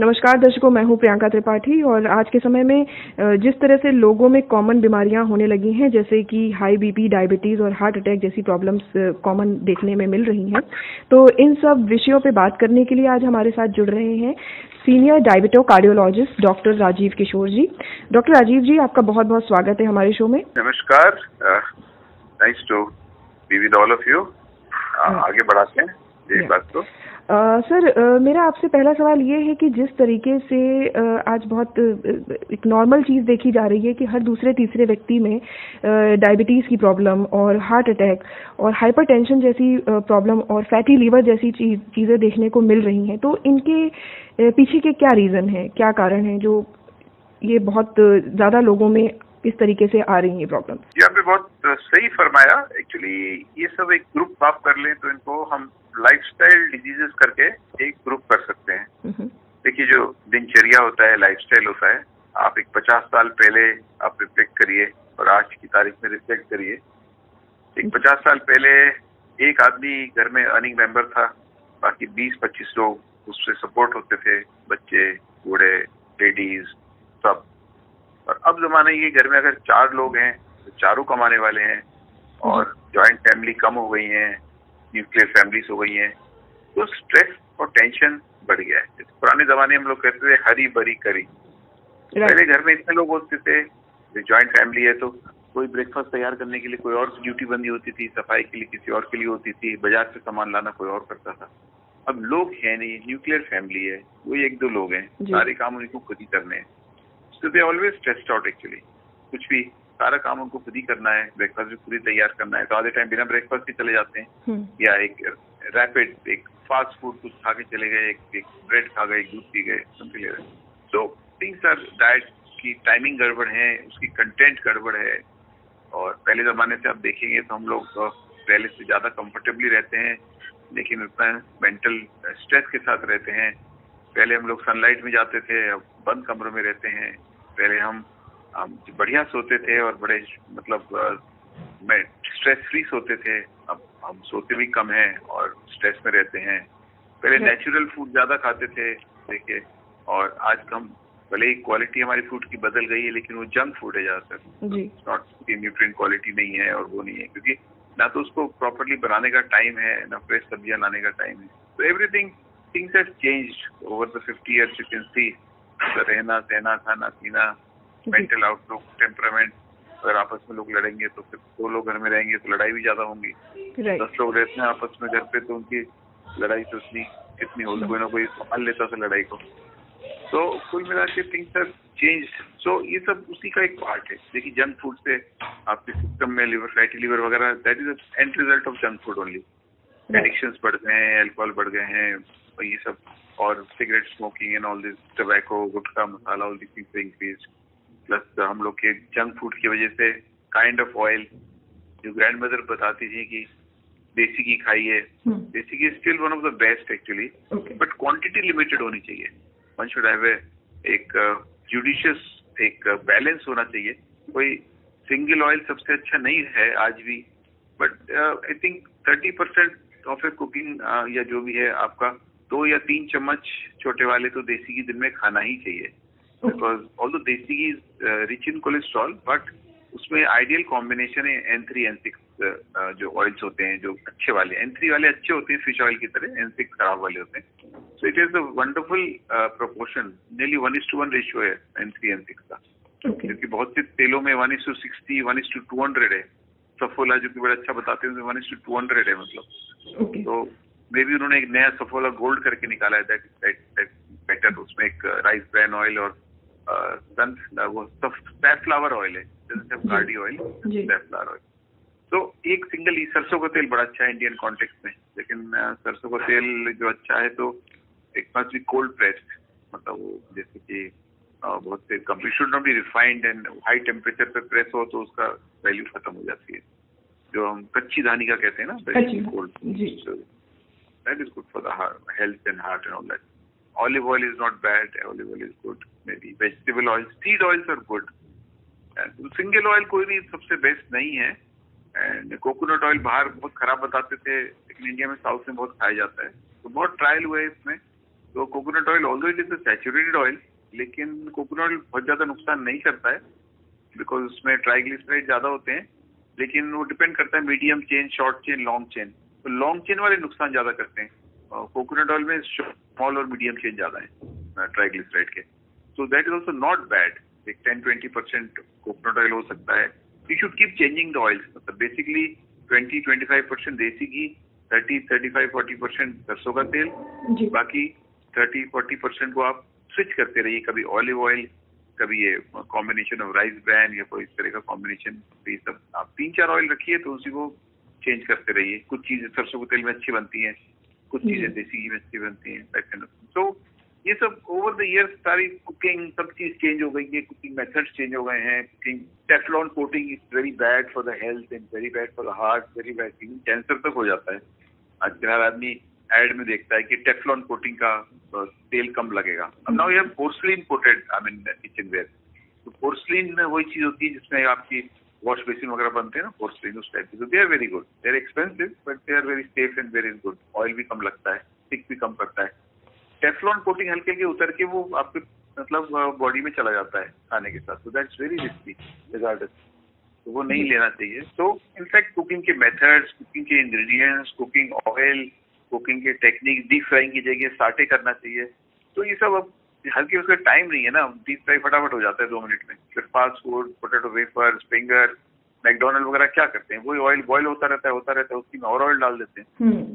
नमस्कार दर्शकों, मैं हूं प्रियंका त्रिपाठी और आज के समय में जिस तरह से लोगों में कॉमन बीमारियां होने लगी हैं, जैसे कि हाई बीपी, डायबिटीज और हार्ट अटैक जैसी प्रॉब्लम्स कॉमन देखने में मिल रही हैं, तो इन सब विषयों पे बात करने के लिए आज हमारे साथ जुड़ रहे हैं senior diabeto cardiologist doctor Rajiv Kishore ji. Doctor Rajiv ji, आपका बहुत बहुत स्वागत है हमारे शो में। नमस्कार, nice to be with all of you. आगे बढ़ाते हैं ये बात को। सर, मेरा आपसे पहला सवाल ये है कि जिस तरीके से आज बहुत एक नॉर्मल चीज़ देखी जा रही है कि हर दूसरे तीसरे व्यक्ति में डायबिटीज़ की प्रॉब्लम और हार्ट अटैक और हाइपरटेंशन जैसी प्रॉब्लम और फैटी लीवर जैसी चीज़ें देखने को मिल रही हैं, तो इनके पीछे के क्या रीज़न है, क्या कारण है जो ये बहुत ज़्यादा लोगों में इस तरीके से आ रही है प्रॉब्लम? ये आपने बहुत सही फरमाया। एक्चुअली ये सब एक ग्रुप आप कर लें तो इनको हम लाइफस्टाइल डिजीजेस करके एक ग्रुप कर सकते हैं। देखिए, जो दिनचर्या होता है, लाइफस्टाइल होता है, आप एक 50 साल पहले आप रिफ्लेक्ट करिए और आज की तारीख में रिफ्लेक्ट करिए। एक 50 साल पहले एक आदमी घर में अर्निंग मेंबर था, बाकी 20-25 लोग उससे सपोर्ट होते थे, बच्चे, बूढ़े, लेडीज, सब। और अब जमाने ये घर में अगर 4 लोग हैं तो चारों कमाने वाले हैं और जॉइंट फैमिली कम हो गई है, न्यूक्लियर फैमिलीज हो गई हैं, तो स्ट्रेस और टेंशन बढ़ गया है। पुराने जमाने में हम लोग कहते थे हरी भरी करी। पहले घर में इतने लोग होते थे, जॉइंट फैमिली है तो कोई ब्रेकफास्ट तैयार करने के लिए कोई और ड्यूटी बंदी होती थी, सफाई के लिए किसी और के लिए होती थी, बाजार से सामान लाना कोई और करता था। अब लोग है नहीं, न्यूक्लियर फैमिली है, वही 1-2 लोग हैं, सारे काम उनको खुद ही करने हैं। So they always stressed out actually। कुछ भी सारा काम उनको खुद ही करना है, ब्रेकफास्ट भी खुद ही तैयार करना है, तो आधे टाइम बिना ब्रेकफास्ट ही चले जाते हैं, या एक रैपिड एक फास्ट फूड कुछ खा के चले गए, एक ब्रेड खा गए, एक दूध पी गए, something like that. So things are diet की टाइमिंग गड़बड़ है, उसकी कंटेंट गड़बड़ है। और पहले जमाने से आप देखेंगे तो हम लोग पहले से ज्यादा कंफर्टेबली रहते हैं, लेकिन उतना मेंटल स्ट्रेस के साथ रहते हैं। पहले हम लोग सनलाइट में जाते थे, अब बंद कमरों में रहते हैं। पहले हम बढ़िया सोते थे और बड़े मतलब स्ट्रेस फ्री सोते थे, अब हम सोते भी कम हैं और स्ट्रेस में रहते हैं। पहले नेचुरल फूड ज्यादा खाते थे, देखिए, और आज हम भले ही क्वालिटी हमारी फूड की बदल गई है, लेकिन वो जंक फूड है ज्यादातर। नॉट न्यूट्रिएंट क्वालिटी नहीं है और वो नहीं है, क्योंकि ना तो उसको प्रॉपरली बनाने का टाइम है, ना फ्रेश सब्जियां लाने का टाइम है। तो everything things have changed over the 50 years। You can see रहना सहना, खाना पीना, मेंटल आउटलुक, टेम्परामेंट। अगर आपस में लोग लड़ेंगे तो फिर 2 लोग घर में रहेंगे तो लड़ाई भी ज्यादा होंगी। 10 लोग रहते हैं आपस में घर पे तो उनकी लड़ाई तो कितनी होगी, कोई ना कोई संभाल लेता था लड़ाई को। तो कुल मिला के थिंग्स हैव चेंज्ड। सो ये सब उसी का एक पार्ट है। देखिए, जंक फूड से आपके सिस्टम में लिवर, फैटी लिवर वगैरह, that is and result of junk food only. Addictions बढ़ गए हैं, अल्कोहल बढ़ गए हैं, और ये सब, और cigarette smoking and all this, tobacco, gutkha, masala, all this things increase. Plus हम लोग के जंक फूड की वजह से काइंड ऑफ ऑयल जो ग्रैंड मदर बताती थी कि देसी घी खाइए, देसी घी still one of the best actually, but quantity limited होनी चाहिए। वन शुड हैव एक जुडिशियस एक बैलेंस होना चाहिए। कोई सिंगल ऑयल सबसे अच्छा नहीं है आज भी, but I think 30% of A cooking या जो भी है आपका 2 या 3 चम्मच छोटे वाले तो देसी घी दिन में खाना ही चाहिए। Because although desi ghee is rich in cholesterol, but उसमें आइडियल कॉम्बिनेशन है N3 N6 जो ऑयल्स होते हैं, जो अच्छे वाले N3 वाले अच्छे होते हैं फिश ऑयल की तरह, N6 खराब वाले होते हैं। So it is a wonderful proportion, nearly 1:1 ratio है N3 N6 का, क्योंकि बहुत से तेलों में 1:60, 1:200 है। सफोला जो कि बड़ा अच्छा बताते हैं 1:200 है, मतलब। तो मे भी उन्होंने एक नया सफोला गोल्ड करके निकाला है, दैट बेटर। उसमें एक राइस ब्रान ऑयल और वो सैफ्लावर ऑयल है, कार्डी ऑयल, सैफ्लावर ऑयल। तो एक सिंगल ही सरसों का तेल बड़ा अच्छा है इंडियन कॉन्टेक्स्ट में, लेकिन सरसों का तेल जो अच्छा है तो एक मस्ट बी कोल्ड प्रेस्ड, मतलब वो जैसे कि बहुत से company should not B refined and high temperature पे प्रेस हो तो उसका वैल्यू खत्म हो जाती है, जो हम कच्ची धानी का कहते हैं ना, cold. That is good for the health and heart and all that. Olive oil is not bad, olive oil is good, maybe vegetable oil, seed oils are good, and single oil कोई भी सबसे best नहीं है। And coconut oil बाहर बहुत खराब बताते थे, लेकिन इंडिया में साउथ में बहुत खाया जाता है, तो बहुत ट्रायल हुए इसमें, तो coconut oil although it is a saturated oil, लेकिन कोकोनट ऑयल बहुत ज्यादा नुकसान नहीं करता है बिकॉज उसमें ट्राइग्लिसराइड ज्यादा होते हैं, लेकिन वो डिपेंड करता है medium chain, short chain, long chain. तो लॉन्ग चेन वाले नुकसान ज्यादा करते हैं, कोकोनट ऑयल में स्मॉल और मीडियम चेन ज्यादा है ट्राइग्लिसराइड के। सो that is also not bad. एक 10-20% कोकोनट ऑयल हो सकता है। You should keep changing the oils, मतलब बेसिकली 20-25% देसी घी, 30-35-40% सरसों का तेल, बाकी 30-40% को आप स्विच करते रहिए, कभी ऑलिव ऑयल, कभी ये कॉम्बिनेशन ऑफ राइस ब्रैन या कोई इस तरह का कॉम्बिनेशन। ये सब आप 3-4 ऑयल रखिए तो उसी को चेंज करते रहिए। कुछ चीजें सरसों के तेल में अच्छी बनती हैं, कुछ चीजें देसी घी में अच्छी बनती हैं। तो ये सब ओवर द ईयर सारी कुकिंग सब चीज चेंज हो गई है, कुकिंग मेथड्स चेंज हो गए हैं। Cooking Teflon coating is very bad for the health and very bad for the heart, very bad, cancer तक हो जाता है। आजकल हर आदमी एड में देखता है कि टेफ्लॉन कोटिंग का तेल कम लगेगा। अब now you have porcelain coated kitchenware. तो पोर्सलिन वही चीज होती है जिसमें आपकी वॉश बेसिन वगैरह बनते हैं ना, पोर्सलिन उस टाइप के। They are very good, they are expensive but they are very safe and very good. Oil भी कम लगता है, स्टिक भी कम करता है। टेफ्लॉन कोटिंग हल्के हल्के उतर के वो आपके मतलब बॉडी में चला जाता है खाने के साथ। तो दैट्स वेरी रिस्की रिगार्डस, तो वो नहीं लेना चाहिए। तो इनफैक्ट कुकिंग के मेथड्स, कुकिंग के इंग्रेडिएंट्स, कुकिंग ऑयल, कुकिंग के टेक्निक, डीप फ्राइंग की जगह साटे करना चाहिए। तो ये सब अब हल्के उसका टाइम नहीं है ना, डीप फ्राई फटाफट हो जाता है 2 मिनट में। फिर fast food, potato wafers, finger, McDonald वगैरह क्या करते हैं, वही ऑयल बॉयल होता रहता है, उसकी में और ऑयल डाल देते हैं,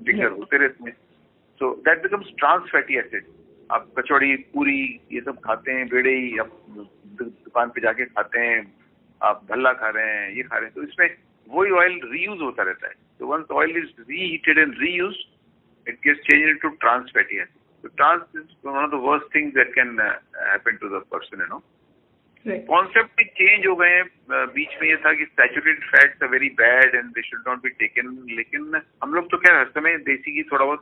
फिंगर होते रहते हैं। So that becomes trans fatty acid. आप कचौड़ी, पूरी ये सब खाते हैं, बेड़ई, आप दुकान पे जाके खाते हैं, आप भल्ला खा रहे हैं, ये खा रहे हैं, तो इसमें वही ऑयल रीयूज होता रहता है। तो once oil is reheated and reused, it gets changed into trans fatty acid. So trans is one of the worst things that can happen to the person, you know. Concept भी change हो गए हैं। बीच में ये था कि saturated fats are very bad and they should not be taken, लेकिन हम लोग तो क्या हर समय देसी घी थोड़ा बहुत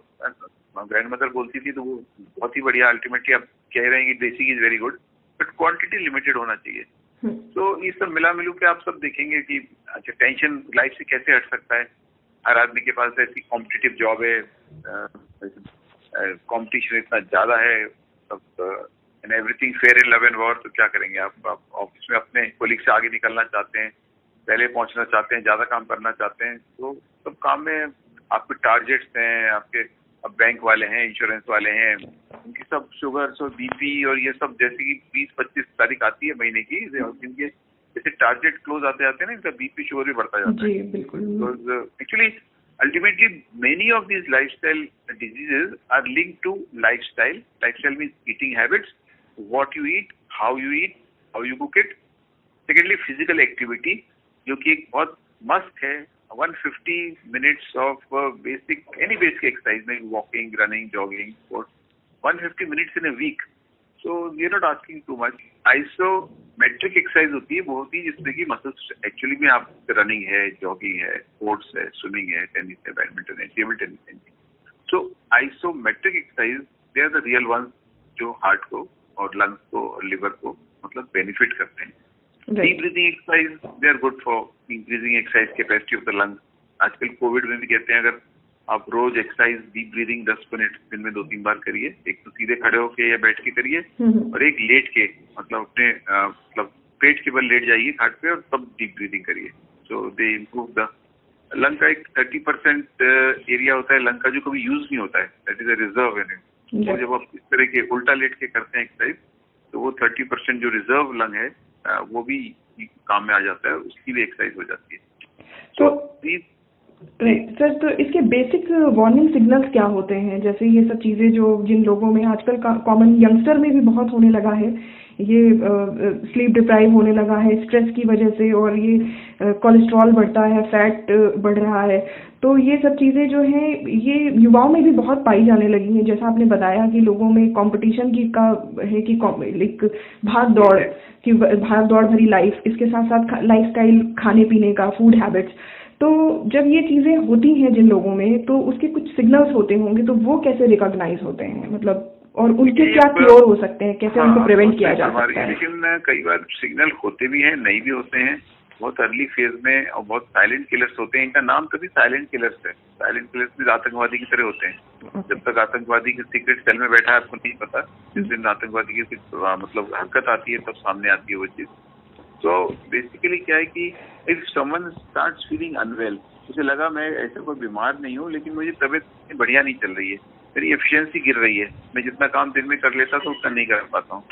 ग्रैंड मदर बोलती थी तो वो बहुत ही बढ़िया। अल्टीमेटली आप कह रहे हैं कि देसी ghee is very good, but quantity limited होना चाहिए। तो ये सब मिला मिलू के आप सब देखेंगे कि अच्छा टेंशन लाइफ से कैसे हट सकता है। हर आदमी के पास ऐसी कॉम्पिटिटिव जॉब है, कंपटीशन इतना ज्यादा है, सब and everything fair in love and war. तो क्या करेंगे आप ऑफिस में अपने कोलीग से आगे निकलना चाहते हैं, पहले पहुंचना चाहते हैं, ज्यादा काम करना चाहते हैं। तो सब काम में आपके टारगेट्स हैं, आपके अब बैंक वाले हैं, इंश्योरेंस वाले हैं, उनकी सब शुगर, बीपी और ये सब जैसे कि 20-25 तारीख आती है महीने की, जिनके जैसे टारगेट क्लोज आते आते हैं ना, इनका बीपी शुगर भी बढ़ता जाता है। जी बिल्कुल। Actually ultimately many of these lifestyle diseases are linked to lifestyle. Lifestyle means eating habits, what you eat, how you cook it. Secondly, physical activity, जो कि एक बहुत मस्ट है। 150 minutes of any basic exercise, like walking, running, jogging, sports, 150 minutes in a week. So we are not asking too much. Isometric exercise होती है, वो होती है जिसमें कि मसल्स एक्चुअली में आप रनिंग है, जॉगिंग है, स्पोर्ट्स है, स्विमिंग है, टेनिस है, बैडमिंटन है, टेबल टेनिस है। So isometric exercise they are the real ones जो हार्ट को और लंग्स को और लिवर को मतलब बेनिफिट करते हैं। Deep breathing exercise they are good for increasing exercise capacity of the lungs. आजकल कोविड में भी कहते हैं अगर आप रोज एक्सरसाइज डीप ब्रीदिंग 10 मिनट दिन में 2-3 बार करिए। एक तो सीधे खड़े होके या बैठ के करिए और एक लेट के, मतलब अपने मतलब पेट के बल लेट जाइए खाट पे और तब डीप ब्रीदिंग करिए। सो दे इम्प्रूव द लंग का एक 30% एरिया होता है लंग का जो कभी यूज नहीं होता है, that is a reserve in it. तो जब आप इस तरह के उल्टा लेट के करते हैं एक्सरसाइज तो वो 30% जो रिजर्व लंग है वो भी काम में आ जाता है, उसकी भी एक्सरसाइज हो जाती है। तो सर, तो इसके बेसिक वार्निंग सिग्नल्स क्या होते हैं? जैसे ये सब चीज़ें जो जिन लोगों में आजकल कॉमन यंगस्टर में भी बहुत होने लगा है, ये स्लीप डिप्राइव होने लगा है स्ट्रेस की वजह से, और ये कोलेस्ट्रॉल बढ़ता है, फैट बढ़ रहा है। तो ये सब चीज़ें जो हैं ये युवाओं में भी बहुत पाई जाने लगी हैं। जैसा आपने बताया कि लोगों में कंपटीशन की का है कि एक भाग दौड़ भरी लाइफ, इसके साथ साथ लाइफस्टाइल, खाने पीने का, फूड हैबिट्स। तो जब ये चीजें होती हैं जिन लोगों में, तो उसके कुछ सिग्नल्स होते होंगे, तो वो कैसे रिकॉग्नाइज होते हैं, मतलब और उनके क्या क्योर हो सकते हैं, कैसे उनको प्रिवेंट किया जा सकता है? लेकिन कई बार सिग्नल होते भी हैं, नहीं भी होते हैं। बहुत अर्ली फेज में और बहुत साइलेंट किलर्स होते हैं। इनका नाम तभी साइलेंट किलर्स है। साइलेंट किलर्स भी आतंकवादी की तरह होते हैं। जब तक आतंकवादी के सीक्रेट सेल में बैठा है आपको नहीं पता, जिस दिन आतंकवादी की मतलब हरकत आती है तब सामने आती है वो चीज। तो बेसिकली क्या है कि if someone starts feeling unwell, मुझे लगा मैं ऐसा कोई बीमार नहीं हूँ लेकिन मुझे तबीयत बढ़िया नहीं चल रही है, मेरी एफिशिएंसी गिर रही है, मैं जितना काम दिन में कर लेता था उतना नहीं कर पाता हूँ,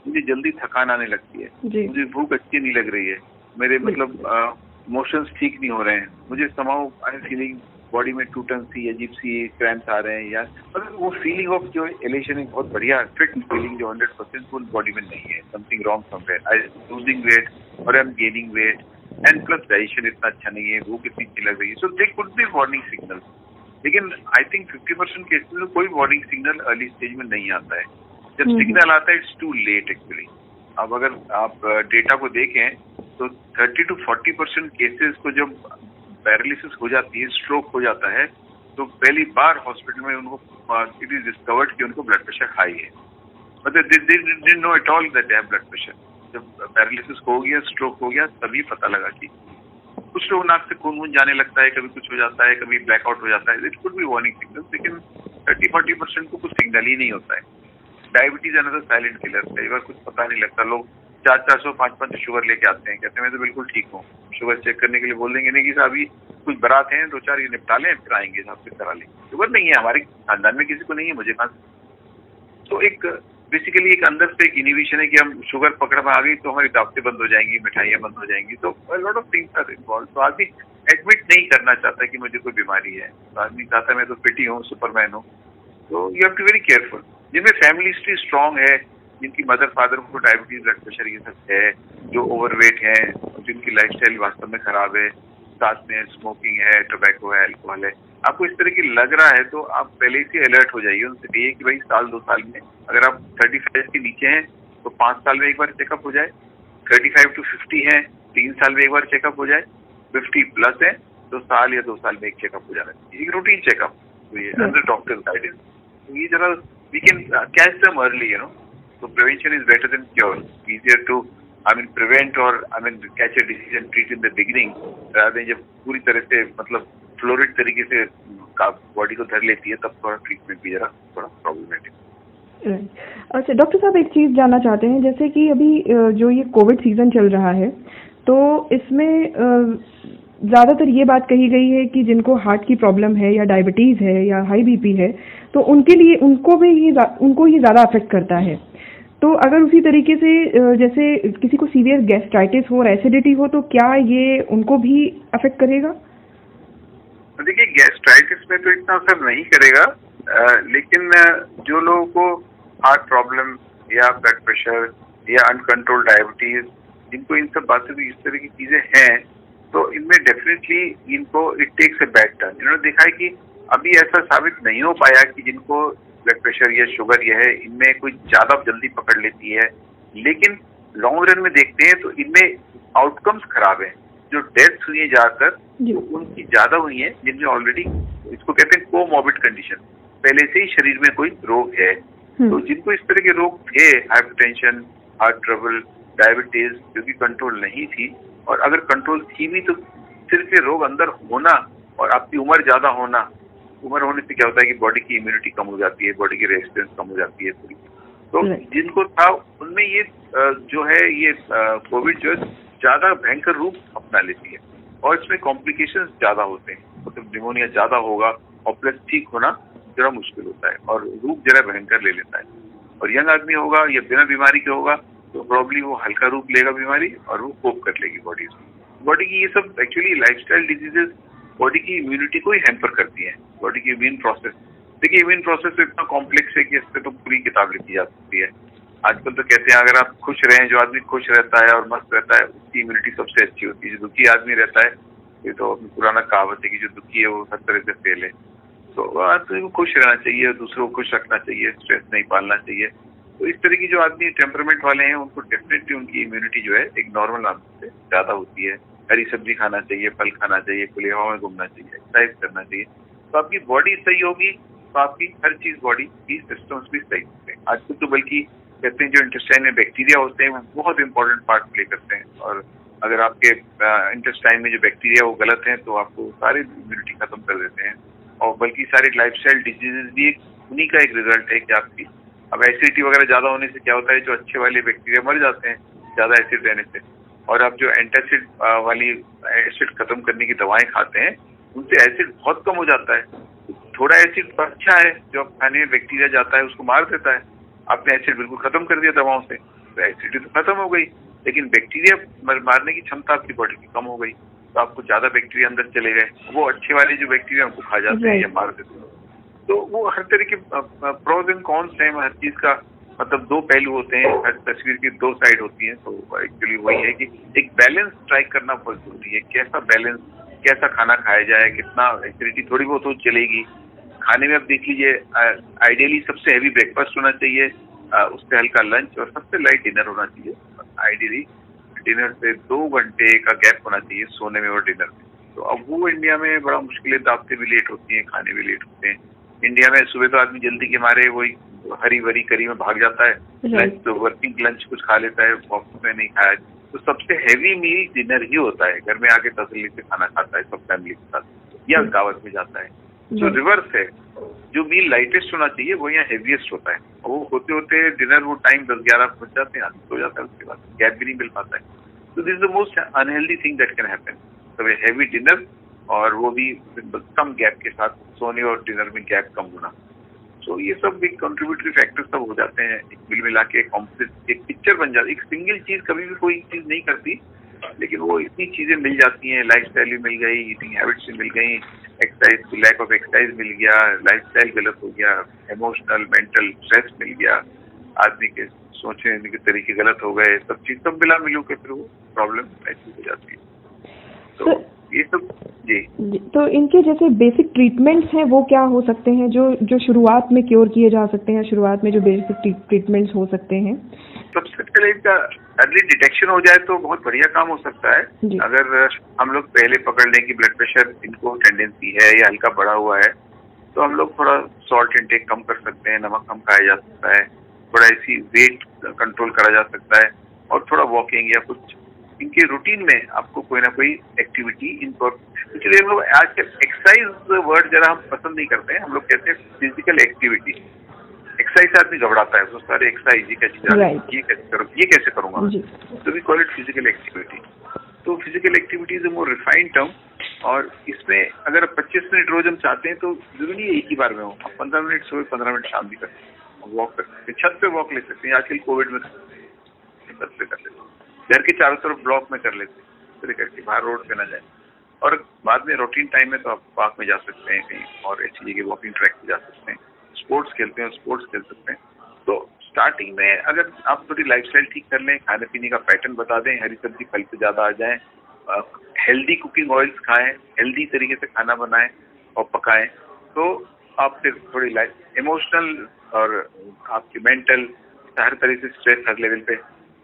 मुझे जल्दी थकान आने लगती है, मुझे भूख अच्छी नहीं लग रही है, मेरे मतलब मोशंस ठीक नहीं हो रहे हैं, मुझे समाउ आई एम फीलिंग बॉडी में टूटन सी अजीब सी क्रैम्प्स आ रहे हैं, या मतलब वो फीलिंग ऑफ जो एलेशन है बहुत बढ़िया फिट फीलिंग जो 100% फुल बॉडी में नहीं है, something wrong somewhere, I am losing weight और I am gaining weight and plus digestion इतना अच्छा नहीं है, भूख इतनी अच्छी लग रही है। So they could be warning signal, लेकिन आई थिंक 50% केसेस में कोई वार्निंग सिग्नल अर्ली स्टेज में नहीं आता है। जब सिग्नल आता है इट्स टू लेट एक्चुअली। अब अगर आप डेटा को देखें तो 30 to 40% केसेस को जब पैरालिसिस हो जाती है, स्ट्रोक हो जाता है, तो पहली बार हॉस्पिटल में उनको इट इज डिस्कवर्ड कि उनको ब्लड प्रेशर हाई है, मतलब they didn't know at all that they have blood pressure. जब पैरालिसिस हो गया, स्ट्रोक हो गया, तभी पता लगा कि कुछ लोग नाक से खून जाने लगता है, कभी कुछ हो जाता है, कभी ब्लैकआउट हो जाता है, it could be warning signal, लेकिन 30-40% को कुछ सिग्नल ही नहीं होता है। डायबिटीज अनदर साइलेंट किलर, कई बार कुछ पता नहीं लगता, लोग 400, 500 शुगर लेके आते हैं, कहते हैं मैं तो बिल्कुल ठीक हूँ, शुगर चेक करने के लिए बोल देंगे नहीं कि साहब कुछ बारात हैं 2-4 ये निपटा लें फिर आएंगे साहब फिर करा लेंगे, शुगर नहीं है हमारे खानदान में किसी को नहीं है, मुझे कहाँ से। तो एक बेसिकली एक अंदर से एक इनिबिशन है कि हम शुगर पकड़ में आ गई तो हमारी दावतें बंद हो जाएंगी, मिठाइयाँ बंद हो जाएंगी, तो lot of things are involve. तो आदमी एडमिट नहीं करना चाहता कि मुझे कोई बीमारी है, तो आदमी चाहता है मैं तो फिट ही हूँ, सुपरमैन हूँ। तो you have to very careful. जिनमें फैमिली हिस्ट्री स्ट्रांग है, जिनकी मदर फादर को डायबिटीज ब्लड प्रेशर ये सब है, जो ओवरवेट है, जिनकी लाइफस्टाइल वास्तव में खराब है, साथ में स्मोकिंग है, टोबैको है, अल्कोहल है, आपको इस तरह की लग रहा है तो आप पहले से अलर्ट हो जाइए। उनसे कहिए कि भाई 2 साल में अगर आप 35 के नीचे हैं तो 5 साल में एक बार चेकअप हो जाए, 35 to 50 है 3 साल में एक बार चेकअप हो जाए, 50 प्लस है तो साल या 2 साल में एक चेकअप हो जाना चाहिए, एक routine checkup under doctor guidance. तो ये जरा we can catch them early, so prevention is better than cure, easier to prevent or catch a disease and treat in the beginning rather than जब पूरी तरह से मतलब फ्लोरिड तरीके से बॉडी को धर लेती है तब थोड़ा ट्रीटमेंट भी जरा थोड़ा प्रॉब्लमैटिक। अच्छा डॉक्टर साहब, एक चीज जानना चाहते हैं, जैसे कि अभी जो ये कोविड सीजन चल रहा है तो इसमें ज़्यादातर ये बात कही गई है कि जिनको हार्ट की प्रॉब्लम है या डायबिटीज़ है या हाई बीपी है तो उनके लिए उनको ही ज़्यादा अफेक्ट करता है। तो अगर उसी तरीके से जैसे किसी को सीवियर गैस्ट्राइटिस हो और एसिडिटी हो तो क्या ये उनको भी अफेक्ट करेगा? देखिए गैस्ट्राइटिस में तो इतना असर नहीं करेगा, लेकिन जो लोगों को हार्ट प्रॉब्लम या ब्लड प्रेशर या अनकंट्रोल्ड डायबिटीज, जिनको इन सब बातों की इस तरह की चीजें हैं तो इनमें डेफिनेटली इनको it takes a bad turn. इन्होंने देखा है कि अभी ऐसा साबित नहीं हो पाया कि जिनको ब्लड प्रेशर या शुगर यह है इनमें कोई ज्यादा जल्दी पकड़ लेती है, लेकिन लॉन्ग रन में देखते हैं तो इनमें आउटकम्स खराब है। जो डेथ्स हुई है ज्यादातर तो उनकी ज्यादा हुई है जिनमें ऑलरेडी इसको कहते हैं कोमॉर्बिड कंडीशन, पहले से ही शरीर में कोई रोग है। तो जिनको इस तरह के रोग थे, हाइपरटेंशन, हार्ट ट्रबल, डायबिटीज, जो कि कंट्रोल नहीं थी, और अगर कंट्रोल थी भी तो सिर्फ ये रोग अंदर होना और आपकी उम्र ज्यादा होना, उम्र होने से क्या होता है कि बॉडी की इम्यूनिटी कम हो जाती है, बॉडी की रेजिस्टेंस कम हो जाती है पूरी। तो जिनको था उनमें ये जो है ये कोविड जो है ज्यादा भयंकर रूप अपना लेती है और इसमें कॉम्प्लिकेशंस ज्यादा होते हैं, मतलब निमोनिया ज्यादा होगा और प्लस ठीक होना जरा मुश्किल होता है और रूप जरा भयंकर ले लेता है। और यंग आदमी होगा या बिना बीमारी के होगा तो प्रॉब्ली वो हल्का रूप लेगा बीमारी और वो कोप कर लेगी बॉडी की। ये सब एक्चुअली लाइफस्टाइल डिजीजेस बॉडी की इम्यूनिटी को ही हैम्पर करती है, बॉडी की इम्यून प्रोसेस। देखिए इम्यून प्रोसेस तो इतना कॉम्प्लेक्स है कि इस पर तो पूरी किताब लिखी जा सकती है। आजकल तो कहते हैं अगर आप खुश रहें, जो आदमी खुश रहता है और मस्त रहता है उसकी इम्यूनिटी सबसे अच्छी होती है। जो दुखी आदमी रहता है, ये तो पुराना कहावत है कि जो दुखी है वो हर तरह से फेल है। तो आदमी को खुश रहना चाहिए, दूसरों को खुश रखना चाहिए, स्ट्रेस नहीं पालना चाहिए। तो इस तरह की जो आदमी टेम्परामेंट वाले हैं उनको डेफिनेटली उनकी इम्यूनिटी जो है एक नॉर्मल आदमी से ज्यादा होती है। हरी सब्जी खाना चाहिए, फल खाना चाहिए, खुली हवा में घूमना चाहिए, एक्सरसाइज करना चाहिए, तो आपकी बॉडी सही होगी तो आपकी हर चीज बॉडी की सिस्टम्स भी सही होते हैं। आजकल तो बल्कि कहते हैं जो इंटेस्टाइन में बैक्टीरिया होते हैं वो बहुत इंपॉर्टेंट पार्ट प्ले करते हैं और अगर आपके इंटेस्टाइन में जो बैक्टीरिया वो गलत हैं तो आपको सारे इम्यूनिटी खत्म कर देते हैं। और बल्कि सारे लाइफस्टाइल डिजीजेज भी उन्हीं का एक रिजल्ट है कि आपकी अब एसिडिटी वगैरह ज्यादा होने से क्या होता है, जो अच्छे वाले बैक्टीरिया मर जाते हैं ज्यादा एसिड रहने से। और आप जो एंटासिड वाली एसिड खत्म करने की दवाएं खाते हैं उनसे एसिड बहुत कम हो जाता है। थोड़ा एसिड अच्छा है जो आप खाने में बैक्टीरिया जाता है उसको मार देता है। आपने एसिड बिल्कुल खत्म कर दिया दवाओं से तो एसिडिटी तो खत्म हो गई, लेकिन बैक्टीरिया मारने की क्षमता आपकी बॉडी की कम हो गई तो आपको ज्यादा बैक्टीरिया अंदर चले गए। वो अच्छे वाले जो बैक्टीरिया उनको खा जाते हैं या मार देते हैं। तो वो हर तरह के प्रोज एंड कॉन्स हैं, हर चीज का मतलब दो पहलू होते हैं, हर तस्वीर की दो साइड होती हैं। तो एक्चुअली वही है कि एक बैलेंस स्ट्राइक करना बहुत जरूरी है। कैसा बैलेंस, कैसा खाना खाया जाए, कितना एसिडिटी थोड़ी बहुत हो चलेगी खाने में। अब देख लीजिए आइडियली सबसे हैवी ब्रेकफास्ट होना चाहिए, उससे हल्का लंच और सबसे लाइट डिनर होना चाहिए। आइडियली डिनर से 2 घंटे का गैप होना चाहिए सोने में और डिनर में। तो अब वो इंडिया में बड़ा मुश्किल है, दावतें भी लेट होती हैं, खाने भी लेट होते हैं। इंडिया में सुबह तो आदमी जल्दी के मारे वही हरी भरी करी में भाग जाता है, लंच तो वर्किंग लंच कुछ खा लेता है, ऑफिस में नहीं खाया। तो सबसे हैवी मील डिनर ही होता है, घर में आके तसल्ली से खाना खाता है सब फैमिली के साथ या दावत में जाता है। जो रिवर्स है, जो मील लाइटेस्ट होना चाहिए वो यहाँ हेवीएस्ट होता है। वो होते होते डिनर वो टाइम 10-11 बज जाते हैं, आदमी सो जाता है, उसके बाद गैप भी नहीं मिल पाता है। तो this is the most unhealthy thing that can happen. तो हैवी डिनर और वो भी कम गैप के साथ, सोने और डिनर में गैप कम होना। तो ये सब एक कंट्रीब्यूटरी फैक्टर सब हो जाते हैं, मिल मिला के एक पिक्चर बन जाती है। एक सिंगल चीज कभी भी कोई चीज नहीं करती, लेकिन वो इतनी चीजें मिल जाती हैं। लाइफस्टाइल भी मिल गई, ईटिंग हैबिट्स भी मिल गई, एक्सरसाइज लैक ऑफ एक्सरसाइज मिल गया, लाइफस्टाइल गलत हो गया, इमोशनल मेंटल स्ट्रेस मिल गया, आदमी के सोचने के तरीके गलत हो गए, सब चीज सब मिला मिलू के फिर वो प्रॉब्लम ऐसी हो जाती है। तो ये सब जी। तो इनके जैसे बेसिक ट्रीटमेंट्स हैं वो क्या हो सकते हैं जो शुरुआत में क्योर किए जा सकते हैं, शुरुआत में जो बेसिक ट्रीटमेंट्स हो सकते हैं? सबसे पहले इसका अर्ली डिटेक्शन हो जाए तो बहुत बढ़िया काम हो सकता है। अगर हम लोग पहले पकड़ लें कि ब्लड प्रेशर इनको टेंडेंसी है या हल्का बढ़ा हुआ है, तो हम लोग थोड़ा सॉल्ट इंटेक कम कर सकते हैं, नमक कम खाया जा सकता है, थोड़ा ऐसी वेट कंट्रोल करा जा सकता है और थोड़ा वॉकिंग या कुछ इनके रूटीन में आपको कोई ना कोई एक्टिविटी इनको। इसलिए हम लोग आज एक्सरसाइज वर्ड जरा हम पसंद नहीं करते हैं, हम लोग कहते हैं फिजिकल एक्टिविटी। एक्सरसाइज से आदमी घबराता है, सोचता है एक्सरसाइज ये कैसे करूंगा, तो we call it physical activity. तो physical activity is a more refined term. और इसमें अगर 25 मिनट रोज हम चाहते हैं तो जरूरी है एक ही बार में हो। आप 15 मिनट सुबह, 15 मिनट शाम भी कर सकते हैं, वॉक कर सकते हैं, छत पे वॉक ले सकते हैं। आजकल कोविड में छत पे कर लेते हैं, घर के चारों तरफ ब्लॉक में कर लेते हैं, करके बाहर रोड पे ना जाए। और बाद में रूटीन टाइम में तो आप पार्क में जा सकते हैं, कहीं और ऐसी जगह वॉकिंग ट्रैक पे जा सकते हैं, स्पोर्ट्स खेलते हैं, स्पोर्ट्स खेल सकते हैं। तो स्टार्टिंग में अगर आप थोड़ी लाइफस्टाइल ठीक कर लें, खाने पीने का पैटर्न बता दें, हरी सब्जी फल पे ज्यादा आ जाए, हेल्दी कुकिंग ऑयल्स खाएं, हेल्दी तरीके से खाना बनाएं और पकाएं, तो आप फिर थोड़ी लाइफ इमोशनल और आपकी मेंटल हर तरह से स्ट्रेस हर लेवल पे,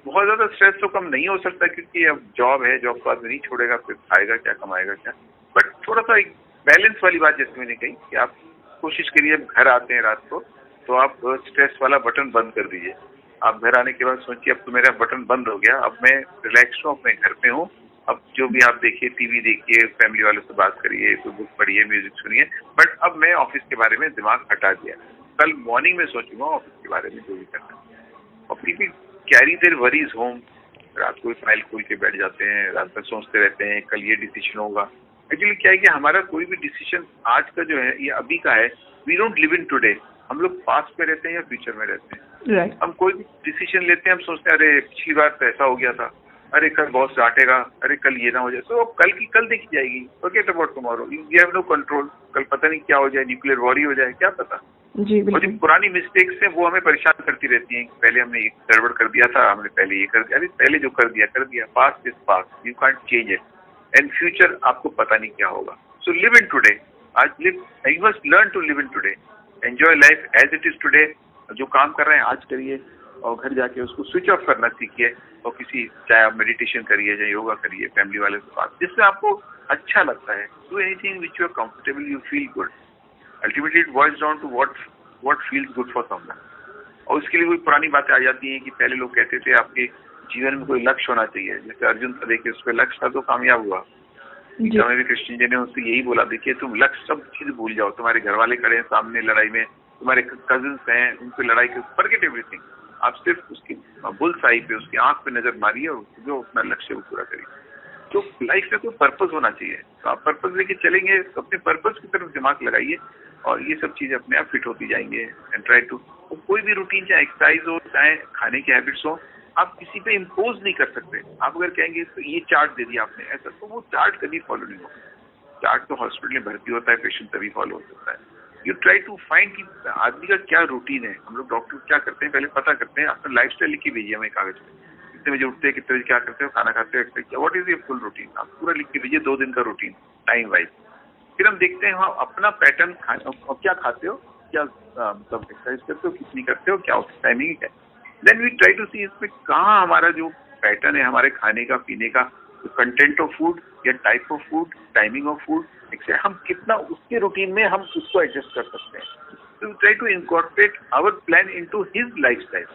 बहुत ज्यादा स्ट्रेस तो कम नहीं हो सकता क्योंकि अब जॉब है, जॉब को आदमी नहीं छोड़ेगा, फिर खाएगा क्या, कमाएगा क्या। बट थोड़ा सा एक बैलेंस वाली बात जैसे मैंने कही कि आप कोशिश करिए, घर आते हैं रात को तो आप स्ट्रेस वाला बटन बंद कर दीजिए। आप घर आने के बाद सोचिए अब तो मेरा बटन बंद हो गया, अब मैं रिलैक्स हूँ, अब मैं घर पे हूँ, अब जो भी आप देखिए, टीवी देखिए, फैमिली वालों से बात करिए, कोई बुक पढ़िए, म्यूजिक सुनिए, बट अब मैं ऑफिस के बारे में दिमाग हटा दिया, कल मॉर्निंग में सोचूंगा ऑफिस के बारे में जो भी करना। और people carry their worries home, रात को फाइल खोल के बैठ जाते हैं, रात में सोचते रहते हैं कल ये डिसीजन होगा। एक्चुअली क्या है कि हमारा कोई भी डिसीजन आज का जो है ये अभी का है, we don't live in today. हम लोग पास्ट में रहते हैं या फ्यूचर में रहते हैं। हम कोई भी डिसीजन लेते हैं, हम सोचते हैं अरे पिछली बार तो ऐसा हो गया था, अरे कल बॉस डांटेगा, अरे कल ये ना हो जाए, तो कल की कल देखी जाएगी, forget about tomorrow, we have no control. कल पता नहीं क्या हो जाए, न्यूक्लियर वॉर ही हो जाए, क्या पता। जी, और जो पुरानी मिस्टेक्स हैं वो हमें परेशान करती रहती हैं। पहले हमने ये गड़बड़ कर दिया था, हमने पहले ये कर दिया, अरे पहले जो कर दिया। Past is past, you can't change it, and future आपको पता नहीं क्या होगा। सो लिव इन टुडे, आज live, you must learn to live in today, enjoy life as it is today. जो काम कर रहे हैं आज करिए और घर जाके उसको स्विच ऑफ करना सीखिए, और किसी, चाहे आप मेडिटेशन करिए, चाहे योगा करिए, फैमिली वाले से बात, जिससे आपको अच्छा लगता है। Do anything which you are comfortable, you feel good. Ultimately it boils down to what feels good for someone. और उसके लिए कोई पुरानी बातें आ जाती हैं कि पहले लोग कहते थे आपके जीवन में कोई लक्ष्य होना चाहिए। जैसे अर्जुन था, देखिए उस पर लक्ष्य था तो कामयाब हुआ। गीता में भी कृष्ण जी ने उससे यही बोला, देखिए तुम लक्ष्य सब चीज भूल जाओ, तुम्हारे घर वाले खड़े हैं सामने लड़ाई में, तुम्हारे कजिन्स हैं उन पे लड़ाई के, फॉरगेट एवरीथिंग, आप सिर्फ उसकी बुल्स आई पे, उसकी आंख पे नजर मारिए और जो अपना लक्ष्य वो पूरा करिए। तो लाइफ में कोई पर्पस होना चाहिए, तो आप पर्पस लेके चलेंगे, अपने पर्पस की तरफ दिमाग लगाइए और ये सब चीजें अपने आप फिट होती जाएंगे। एंड ट्राई टू, कोई भी रूटीन, चाहे एक्सरसाइज हो चाहे खाने की हैबिट्स हो, आप किसी पे इम्पोज नहीं कर सकते। आप अगर कहेंगे तो ये चार्ट दे दिया आपने ऐसा, तो वो चार्ट कभी फॉलो नहीं होगा। चार्ट तो हॉस्पिटल में भर्ती होता है पेशेंट तभी फॉलो हो सकता है। यू ट्राई टू फाइंड कि आदमी का क्या रूटीन है। हम लोग डॉक्टर क्या करते हैं, पहले पता करते हैं, अपना लाइफ स्टाइल लिख के भेजिए हमें कागज में, कितने बजे उठते हैं, कितने बजे क्या करते हो, खाना खाते हो, what is your full routine, आप पूरा लिख के भेजिए 2 दिन का रूटीन टाइम वाइज। फिर हम देखते हैं हाँ अपना पैटर्न, क्या खाते हो, क्या मतलब एक्सरसाइज करते हो, कितनी करते हो, क्या ऑफिस टाइमिंग है। देन वी ट्राई टू सी इसमें कहाँ हमारा जो पैटर्न है हमारे खाने का पीने का, कंटेंट ऑफ फूड या type of food, timing of food, हम कितना उसके रूटीन में हम उसको एडजस्ट कर सकते हैं। तो we try to incorporate our plan into his lifestyle,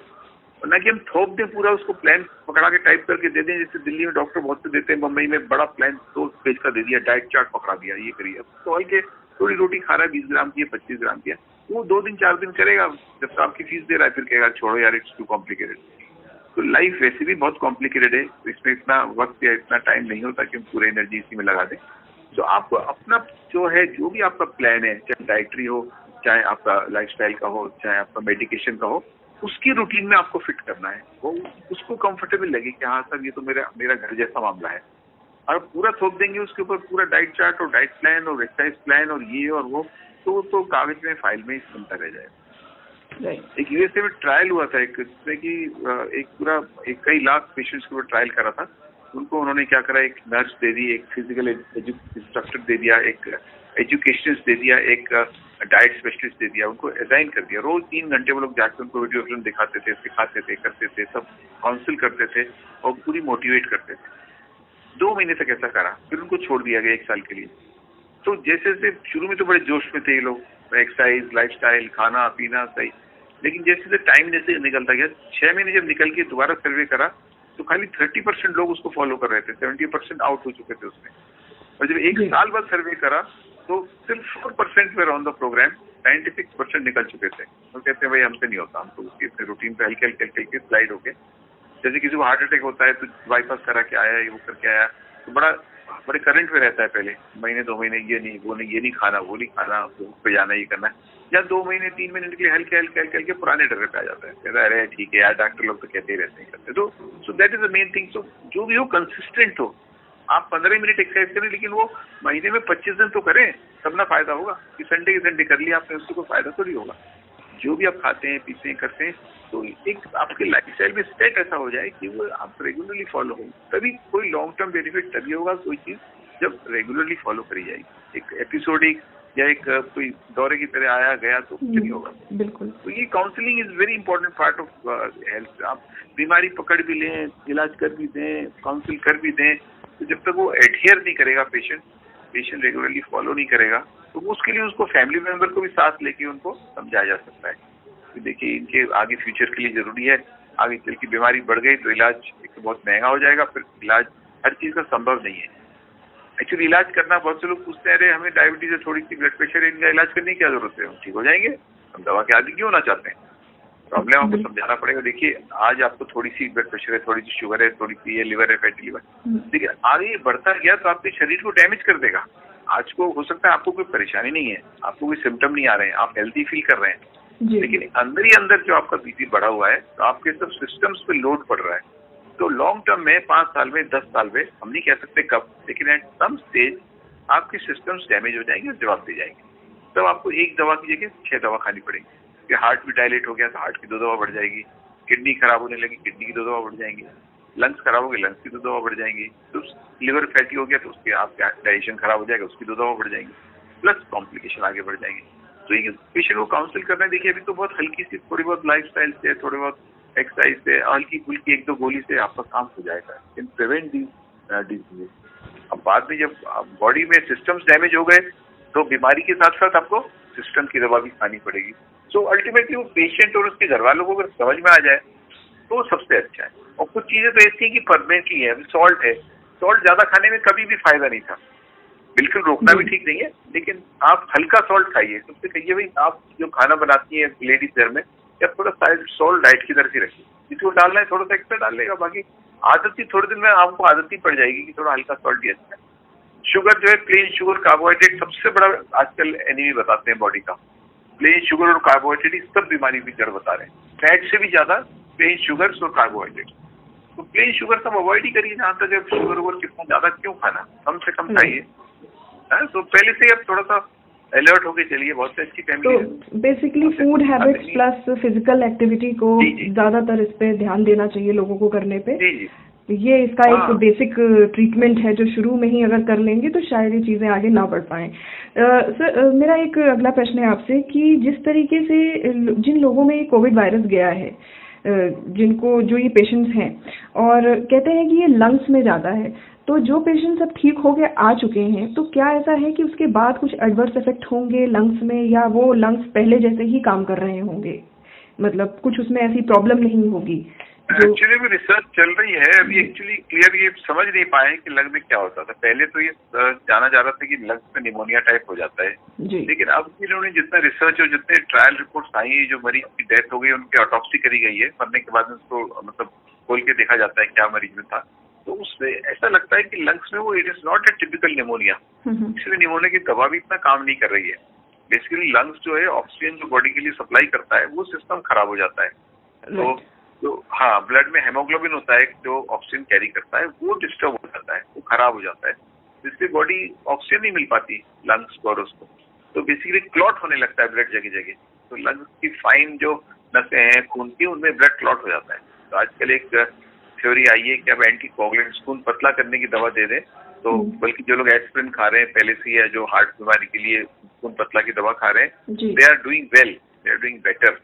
ना कि हम थोप दें पूरा उसको प्लान पकड़ा के टाइप करके दे दें। जैसे दिल्ली में डॉक्टर बहुत से देते हैं, मुंबई में बड़ा प्लान 2 पेज का दे दिया, डाइट चार्ट पकड़ा दिया, ये करिए। तो के थोड़ी रोटी खा रहा है 20 ग्राम की है, 25 ग्राम की है, वो 2 दिन 4 दिन करेगा, जब तो आपकी फीस दे रहा है फिर कहेगा छोड़ो यार इट्स टू कॉम्प्लिकेटेड। तो लाइफ वैसे भी बहुत कॉम्प्लिकेटेड है, तो इसमें इतना वक्त या इतना टाइम नहीं होता कि हम पूरी एनर्जी इसी में लगा दें। तो आपको अपना जो है, जो भी आपका प्लान है, चाहे डाइटरी हो, चाहे आपका लाइफस्टाइल का हो, चाहे आपका मेडिकेशन का हो, उसकी रूटीन में आपको फिट करना है। वो उसको कंफर्टेबल लगे कि हाँ सर ये तो मेरा घर जैसा मामला है। और पूरा थोप देंगे उसके ऊपर पूरा डाइट चार्ट और डाइट प्लान और एक्सरसाइज प्लान और ये और वो, तो कागज में फाइल में ही सुनता रह जाएगा। एक यूएसए में ट्रायल हुआ था जिसमें कि एक कई लाख पेशेंट्स के ऊपर ट्रायल करा था। उनको उन्होंने क्या करा, एक नर्स दे दी, एक फिजिकल इंस्ट्रक्टर दे दिया, एक एजुकेशनिस्ट दे दिया, एक डाइट स्पेशलिस्ट दे दिया, उनको असाइन कर दिया। रोज 3 घंटे वो लोग जाकर उनको वीडियो फिल्म दिखाते थे, सिखाते थे, करते थे, सब काउंसिल करते थे और पूरी मोटिवेट करते थे। 2 महीने तक ऐसा करा, फिर उनको छोड़ दिया गया 1 साल के लिए। तो जैसे जैसे शुरू में तो बड़े जोश में थे ये लोग, एक्सरसाइज, लाइफस्टाइल, खाना पीना सही, लेकिन जैसे जैसे टाइम जैसे निकलता गया, 6 महीने जब निकल के दोबारा सर्वे करा तो खाली 30% लोग उसको फॉलो कर रहे थे, 70% आउट हो चुके थे उसमें। और जब 1 साल बाद सर्वे करा तो सिर्फ 4% वे ऑन द प्रोग्राम, 96% निकल चुके थे। तो कहते हैं भाई हमसे नहीं होता, हम तो उसकी अपने रूटीन पे हल्के हल्के स्लाइड होके, जैसे किसी को हार्ट अटैक होता है तो बाईपास करा के आया, वो करके आया, तो बड़े करंट में रहता है पहले महीने 2 महीने, ये नहीं वो नहीं, ये नहीं खाना वो नहीं खाना, पे जाना ये करना, या 2 महीने 3 महीने के लिए हल्के हल्के पुराने डर पे आ जाता है, कहता है अरे ठीक है यार डॉक्टर लोग तो कहते ही रहते हैं करते। तो so that is the main thing. So जो भी हो कंसिस्टेंट हो, आप 15 मिनट एक्सरसाइज करें लेकिन वो महीने में 25 दिन तो करें, तब ना फायदा होगा कि संडे के संडे कर लिया आपने, उससे कोई फायदा थोड़ी होगा। जो भी आप खाते हैं पीते हैं करते हैं, तो एक आपके लाइफस्टाइल में सेट ऐसा हो जाए कि वो आप रेगुलरली फॉलो हो, तभी कोई लॉन्ग टर्म बेनिफिट तभी होगा कोई चीज जब रेगुलरली फॉलो करी जाएगी। एक एपिसोडिक या एक कोई दौरे की तरह आया गया तो कुछ नहीं होगा। बिल्कुल। तो ये counselling is very important part of health. आप बीमारी पकड़ भी लें, इलाज कर भी दें, काउंसिल कर भी दें, तो जब तक वो एडहियर नहीं करेगा पेशेंट रेगुलरली फॉलो नहीं करेगा, तो उसके लिए उसको फैमिली मेंबर को भी साथ लेके उनको समझाया जा सकता है कि देखिए इनके आगे फ्यूचर के लिए जरूरी है, आगे चल की बीमारी बढ़ गई तो इलाज एक तो बहुत महंगा हो जाएगा, फिर इलाज हर चीज का संभव नहीं है। एक्चुअली इलाज करना, बहुत से लोग पूछते हैं अरे हमें डायबिटीज है, थोड़ी सी ब्लड प्रेशर है, इनका इलाज करने की क्या जरूरत है, हम ठीक हो जाएंगे, हम दवा के आदि क्यों होना चाहते हैं। प्रॉब्लम आपको समझाना पड़ेगा। देखिए आज आपको थोड़ी सी ब्लड प्रेशर है, थोड़ी सी शुगर है, थोड़ी सी ये लिवर है, फैटी लिवर, देखिए आगे बढ़ता गया तो आपके शरीर को डैमेज कर देगा। आज को हो सकता है आपको कोई परेशानी नहीं है, आपको कोई सिम्टम नहीं आ रहे हैं, आप हेल्थी फील कर रहे हैं, लेकिन अंदर ही अंदर जो आपका बीपी बढ़ा हुआ है तो आपके सब सिस्टम्स पे लोड पड़ रहा है। तो लॉन्ग टर्म में 5 साल में 10 साल में, हम नहीं कह सकते कब, लेकिन एट सम स्टेज आपके सिस्टम्स डैमेज हो जाएंगे और जवाब दे जाएंगे। तब आपको एक दवा की जगह 6 दवा खानी पड़ेगी। हार्ट भी डायलेट हो गया तो हार्ट की 2 दवा बढ़ जाएगी, किडनी खराब होने लगी किडनी की 2 दवा बढ़ जाएंगी, लंग्स खराब हो गए लंग्स की 2 दवा बढ़ जाएंगी, तो लिवर फैटी हो गया तो उसके आपका डाइजेशन खराब हो जाएगा, उसकी 2 दवा बढ़ जाएंगी, प्लस कॉम्प्लिकेशन आगे बढ़ जाएंगे। तो ये पेशेंट को काउंसिल करना है। देखिए अभी तो बहुत हल्की सी थोड़ी बहुत लाइफस्टाइल से, थोड़े बहुत एक्सरसाइज से, हल्की फुल्की 1-2 गोली से आपका काम हो जाएगा, इन प्रिवेंट डिजीज। अब बाद में जब बॉडी में सिस्टम्स डैमेज हो गए तो बीमारी के साथ साथ आपको सिस्टम की दवा भी खानी पड़ेगी। सो अल्टीमेटली वो पेशेंट और उसके घर वालों को अगर समझ में आ जाए तो सबसे अच्छा है। और कुछ चीजें तो ऐसी है कि परमानेंटली है। अभी सॉल्ट है, सॉल्ट ज्यादा खाने में कभी भी फायदा नहीं था, बिल्कुल रोकना भी ठीक नहीं है, लेकिन आप हल्का सॉल्ट खाइए। सबसे कहिए भाई आप जो खाना बनाती है लेडीज घर में, या थोड़ा सॉल्ट डाइट की तरफ ही रखिए, जिसको डालना है थोड़ा सा एक्स्ट्रा डाल लेगा, बाकी आदत ही थोड़े दिन में आपको आदत ही पड़ जाएगी कि थोड़ा हल्का सॉल्ट ही अच्छा है। शुगर जो है, प्लेन शुगर, कार्बोहाइड्रेट सबसे बड़ा आजकल एनिमी बताते हैं बॉडी का। प्लेन शुगर और कार्बोहाइड्रेट ही सब बीमारी की जड़ बता रहे हैं। फैट से भी ज्यादा प्लेन शुगर और कार्बोहाइड्रेट। तो प्लेन शुगर सब अवॉइड ही करिए, जहाँ तक शुगर वुगर कितना ज्यादा क्यों खाना, कम से कम खाइए। तो पहले से अब थोड़ा सा अलर्ट होके चलिए, बहुत से अच्छी फैमिली है। तो basically food habits plus physical activity को ज्यादातर इस पे ध्यान देना चाहिए लोगों को करने पे। जी। ये इसका एक बेसिक ट्रीटमेंट है जो शुरू में ही अगर कर लेंगे तो शायद ये चीजें आगे ना बढ़ पाएं। सर, मेरा एक अगला प्रश्न है आपसे कि जिस तरीके से जिन लोगों में कोविड वायरस गया है, जिनको जो ये पेशेंट्स हैं और कहते हैं कि ये लंग्स में ज्यादा है, तो जो पेशेंट्स अब ठीक हो गए आ चुके हैं, तो क्या ऐसा है कि उसके बाद कुछ एडवर्स इफेक्ट होंगे लंग्स में, या वो लंग्स पहले जैसे ही काम कर रहे होंगे, मतलब कुछ उसमें ऐसी प्रॉब्लम नहीं होगी? एक्चुअली भी रिसर्च चल रही है, अभी एक्चुअली क्लियर ये समझ नहीं पाए कि लंग में क्या होता था। पहले तो ये जाना जा रहा था कि लंग्स में निमोनिया टाइप हो जाता है, लेकिन अब इन्होंने जितना रिसर्च और जितने ट्रायल रिपोर्ट्स आई है, जो मरीज की डेथ हो गई उनकी ऑटोप्सी करी गई है, मरने के बाद उसको मतलब खोल के देखा जाता है क्या मरीज में था, तो उससे ऐसा लगता है कि लंग्स में वो it is not a typical pneumonia. इसलिए निमोनिया की दवा भी इतना काम नहीं कर रही है। बेसिकली लंग्स जो है ऑक्सीजन जो बॉडी के लिए सप्लाई करता है, वो सिस्टम खराब हो जाता है। तो हाँ, ब्लड में हेमोग्लोबिन होता है जो ऑक्सीजन कैरी करता है, वो डिस्टर्ब हो जाता है, वो खराब हो जाता है, जिससे बॉडी ऑक्सीजन नहीं मिल पाती लंग्स को और उसको, तो बेसिकली क्लॉट होने लगता है ब्लड जगह जगह। तो लंग्स की फाइन जो नसें हैं खून की, उनमें ब्लड क्लॉट हो जाता है। तो आजकल एक थ्योरी आई है कि अब एंटी कोगुलेंट्स खून पतला करने की दवा दे दें, तो बल्कि जो लोग एस्पिरिन खा रहे हैं पहले से, या जो हार्ट बीमारी के लिए खून पतला की दवा खा रहे हैं, they are doing well, they are doing better.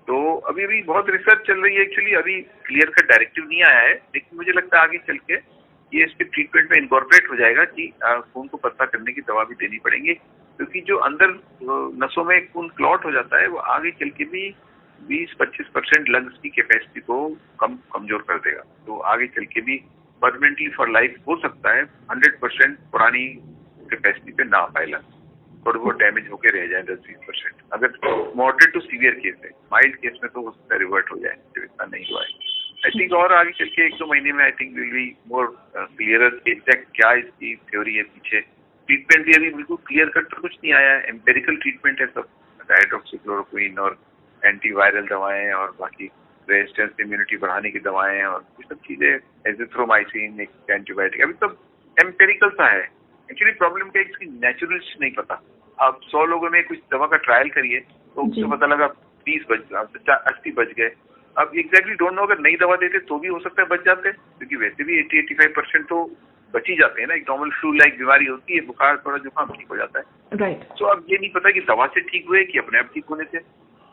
तो अभी अभी बहुत रिसर्च चल रही है। एक्चुअली अभी क्लियर कट डायरेक्टिव नहीं आया है, लेकिन मुझे लगता है आगे चल के ये इसके ट्रीटमेंट में इनकॉर्पोरेट हो जाएगा कि खून को पतला करने की दवा भी देनी पड़ेगी, क्योंकि जो अंदर नसों में खून क्लॉट हो जाता है, वो आगे चल के भी 20-25% लंग्स की कैपेसिटी को कमजोर कर देगा। तो आगे चल के भी परमानेंटली फॉर लाइफ हो सकता है 100% पुरानी कैपेसिटी पे ना पाए लंग्स, थोड़ा बहुत डैमेज होकर रह जाए 10-20%। अगर मॉडरेट टू सीवियर केस है, माइल्ड केस में तो हो सकता है रिवर्ट हो जाए, जब इतना नहीं हुआ है। आई थिंक और आगे चल के 1-2 महीने में I think will be more clear exact क्या इसकी थ्योरी है पीछे। ट्रीटमेंट भी अभी बिल्कुल क्लियर कट तो कुछ नहीं आया है, एम्पेरिकल ट्रीटमेंट है सब, हाइड्रोक्सीक्लोरोक्विन और एंटीवायरल दवाएं और बाकी रेजिस्टेंस इम्यूनिटी बढ़ाने की दवाएं और ये सब चीजें, एजिथ्रोमाइसिन एक एंटीबायोटिक, अभी सब एम्पेरिकल सा है। एक्चुअली प्रॉब्लम क्या है, इसकी नेचुरलिस्ट नहीं पता। आप 100 लोगों में कुछ दवा का ट्रायल करिए तो उससे पता लगा 20 बच, 80 बच गए। अब एग्जैक्टली डोंट नो, अगर नई दवा देते तो भी हो सकता है बच जाते, क्योंकि वैसे भी 80-85% तो बच ही जाते हैं ना। एक नॉर्मल फ्लू लाइक बीमारी होती है, बुखार थोड़ा जुकाम ठीक हो जाता है। राइट। तो अब ये नहीं पता कि दवा से ठीक हुए कि अपने आप ठीक होने से।